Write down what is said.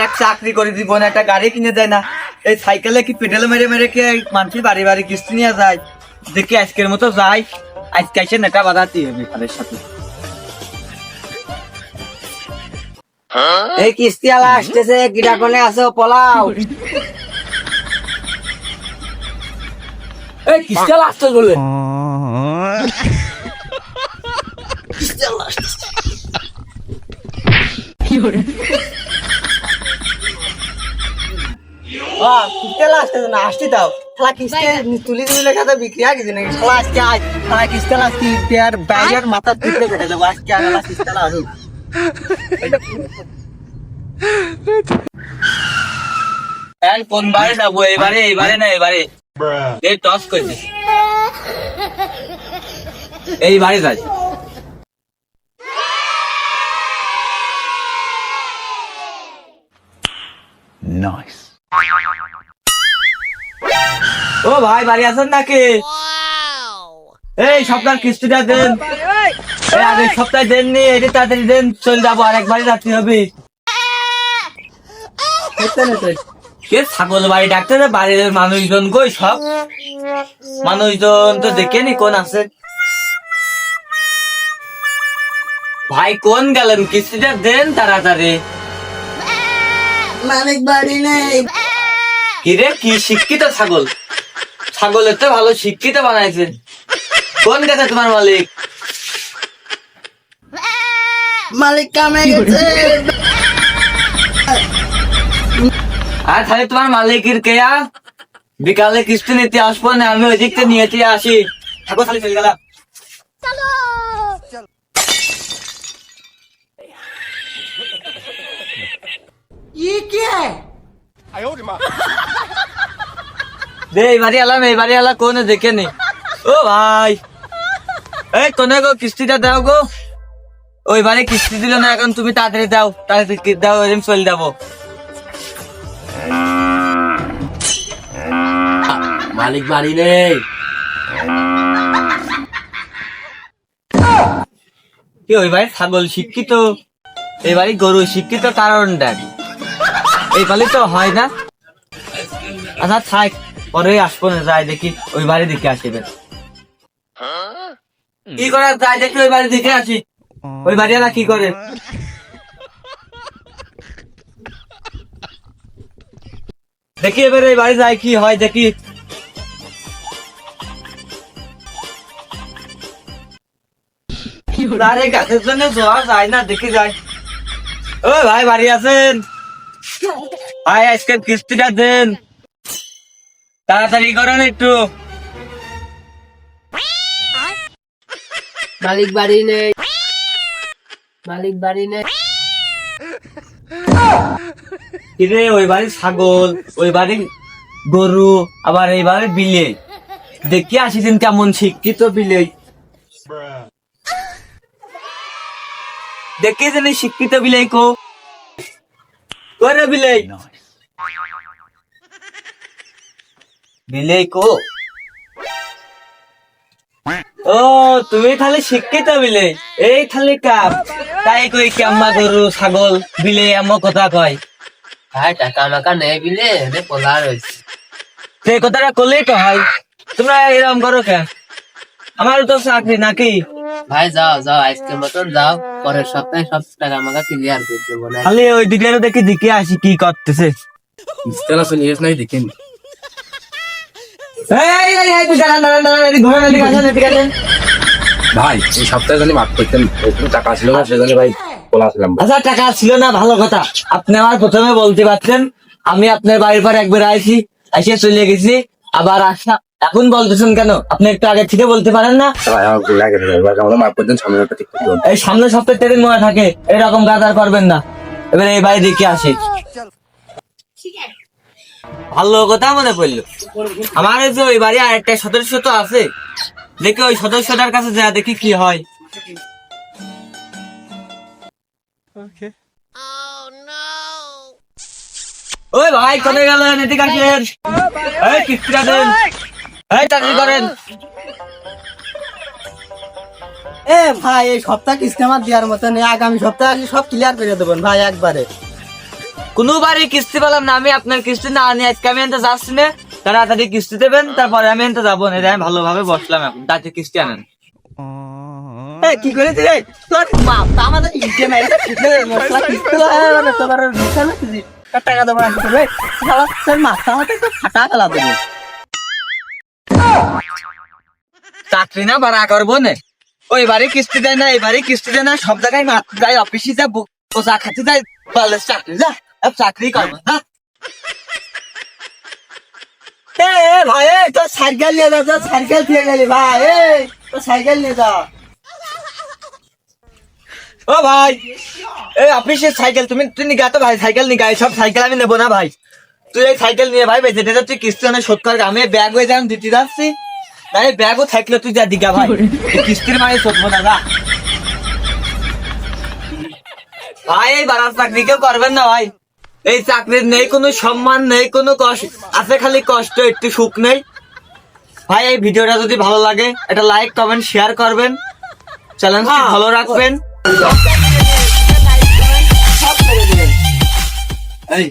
এক চাকরি করে দিব না, একটা গাড়ি কিনে দেয় না, এই সাইকেলে কি পেডেল মেরে মেরে কি মানুষের বাড়ি বাড়ি কিস্তি নিয়ে যায়। দেখি আজকের মতো যাই, আজকে এসে নেটা বাঁধাতে হবে তাদের সাথে। এই কিস্তি আলা আসতেছে, গিটা কোনে আছো পলাও। এই কিস্তি আলা আসতে বলে কিস্তি আলা আসতেছে। কি করে কিস্তি আলা আসতেছে না, আসতে দাও। শালা কিস্তি তুলি তুলে খাতে বিক্রি আগে দিন নাকি? শালা আজকে আজ শালা কিস্তি আলা আসতে আর বাইরের মাথা তুলে কেটে দেবো আজকে। আর কিস্তি আলা আসুক। কোন বারে যাবো? এবারে না এবারে টস করছে, এইবারে যাই। ও ভাই বাড়ি আছেন নাকি? এই সপ্তাহ কিস্তিটা দেন, আগের সপ্তাহে দেননি, এটা তাড়াতাড়ি দেন, চলে যাবো, আরেকবারই রাত্রি হবে। ছাগল বাড়ি ডাক্তার, বাড়ির মানুষজন কই? সব মানুষজন তো দেখেনি কোন আছে। ভাই কোন গেলেন? কিস্তিটা দেন তাড়াতাড়ি। মালিক বাড়ি নেই। কিরে কি শিক্ষিত ছাগল, ছাগলের তো ভালো শিক্ষিত বানাইছে। কোন গেছে তোমার মালিক? মালিক কামে গেছে। আর তাহলে তোমার মালিকের কেয়া বিকালে কিস্তি নিতে আসবো না, আমি ওই দিক থেকে নিয়ে আসি। থাকো তাহলে, চলে গেলাম। এইবারে এলা কোন দেখে নি। ও ভাই এই কোনে গো কিস্তিটা দাও গো। ওইবারে কিস্তি দিল না, এখন তুমি তাড়াতাড়ি দাও, তাড়াতাড়ি দাও, এরকম চলে যাবো। মালিক বাড়ি নেই। কি ওই বাড়ি ছাগল শিক্ষিত, এই বাড়ি গরু শিক্ষিত, কারণ দেখ এই বাড়ি তো হয় না। আচ্ছা থাক, পরে আসবো না, যাই দেখি ওই বাড়ি দেখে আসবে। কি করে যাই দেখি ওই বাড়ি দেখে আসি। ওই বাড়ি না কি করে? দেখি এবারে এই বাড়ি যাই, কি হয় দেখি। আরে গাছের জন্য যাওয়া যায় না, দেখি যাই। ও ভাই বাড়ি আছেন? ভাই আজকে কিস্তিটা দেন, তাড়াতাড়ি করেন একটু। মালিক বাড়ি নেই। মালিক বাড়ি নেই। কিরে ওই বাড়ির ছাগল, ওই বাড়ির গরু, আবার এই বাড়ির বিলে, দেখি আসিছেন কেমন শিক্ষিত বিলে। দেখি জানি শিক্ষিত বিলে কো করে বিলে বিলে কো। ও তুমি তাহলে শিক্ষিত বিলে, এই তাহলে কাপ তাই কই কেম্মা গরু ছাগল বিলে এমন কথা কয়। ভাই টাকা মাকা নেই বিলে পোলা রয়েছে। সেই কথাটা করলেই তো হয়, তোমরা এরকম করো কেন? আমারও তো চাকরি নাকি। ভাই যাও যাও, আজকের মতন যাও, পরের সপ্তাহে সব টাকা মাকা ক্লিয়ার করে দেবো না। খালি ওই দিকেরও দেখি দিকে আসি কি করতেছে। দেখেন ভাই এই সপ্তাহে জানি মাফ করতেন, টাকা ছিল না সেজন্য ভাই বলা আসলাম। আচ্ছা টাকা ছিল না ভালো কথা, আপনি আমার প্রথমে বলতে পারছেন। আমি আপনার বাড়ির পর একবার আইছি, এসে চলে গেছি, আবার আসা এখন বলতেছেন কেন? আপনি একটু আগে থেকে বলতে পারেন না? ভাই আমার ভুল লাগে, মাফ করতেন, সামনে ঠিক করতে। এই সামনের সপ্তাহে ট্রেন মনে থাকে, এরকম কাজ আর করবেন না। এবারে এই বাড়ি দেখে আসি। ভালো কথা মনে পড়লো, আমার যে ওই বাড়ি আর একটা সদস্য তো আছে, দেখি ওই সদস্যটার কাছে যা দেখি কি হয়। ওই ভাই কোথায় গেলেন? এদিকে আসেন, এই কিস্তিটা দেন, এই চাকরি করেন। এ ভাই এই সপ্তাহ কিস্তি আমার দেওয়ার মতো নেই, আগামী সপ্তাহে আসলে সব ক্লিয়ার করে দেবেন ভাই একবারে। কোনোবারই কিস্তি পেলাম না, আমি আপনার কিস্তি না আনি আজকে আমি এনতে যাচ্ছি না, তাড়াতাড়ি কিস্তি দেবেন, তারপরে আমি এনতে যাবো না, আমি ভালোভাবে বসলাম এখন, তাতে কিস্তি আনেন। এ কি করে দিলে তোর মাথা আমাদের ইটে মেরে ঠিকলে মশলা কিস্তি মানে তোমার বিশাল কিস্তি টাকা দেবো আসতে হবে শালা, তোর মাথা আমাদের তো ফাটা ফেলা দেবো। চাকরি না ভাড়া করবো না, ওই বাড়ি কিস্তি দেয় না, এই বাড়ি কিস্তি দেয় না, সব জায়গায় মাত্র যাই, অফিসে যা পোশাক খাতে যাই, বলে চাকরি যা, চাকরি করবো না। এ ভাই তোর সাইকেল নিয়ে যা, তোর সাইকেল দিয়ে গেলি ভাই, তোর সাইকেল নিয়ে যা। ও ভাই, এই অফিসের সাইকেল তুই নিগা তো ভাই, সাইকেল নিগা, সব সাইকেল আমি নেবো না ভাই, তুই এই সাইকেল নিয়ে ভাই যেটা তুই কিস্তি অনেক শোধ কর, আমি ব্যাগ হয়ে যান দিতে যাচ্ছি, তাই ব্যাগও থাকলে তুই যা দিগা ভাই, এই কিস্তির মানে শোধবো না যা। ভাই এই বাড়ার চাকরি কেউ করবেন না ভাই, এই চাকরির নেই কোনো সম্মান, নেই কোনো কষ্ট, আছে খালি কষ্ট, একটু সুখ নেই ভাই। এই ভিডিওটা যদি ভালো লাগে একটা লাইক কমেন্ট শেয়ার করবেন, চ্যানেলটি ভালো রাখবেন। সব করে দেবেন। এই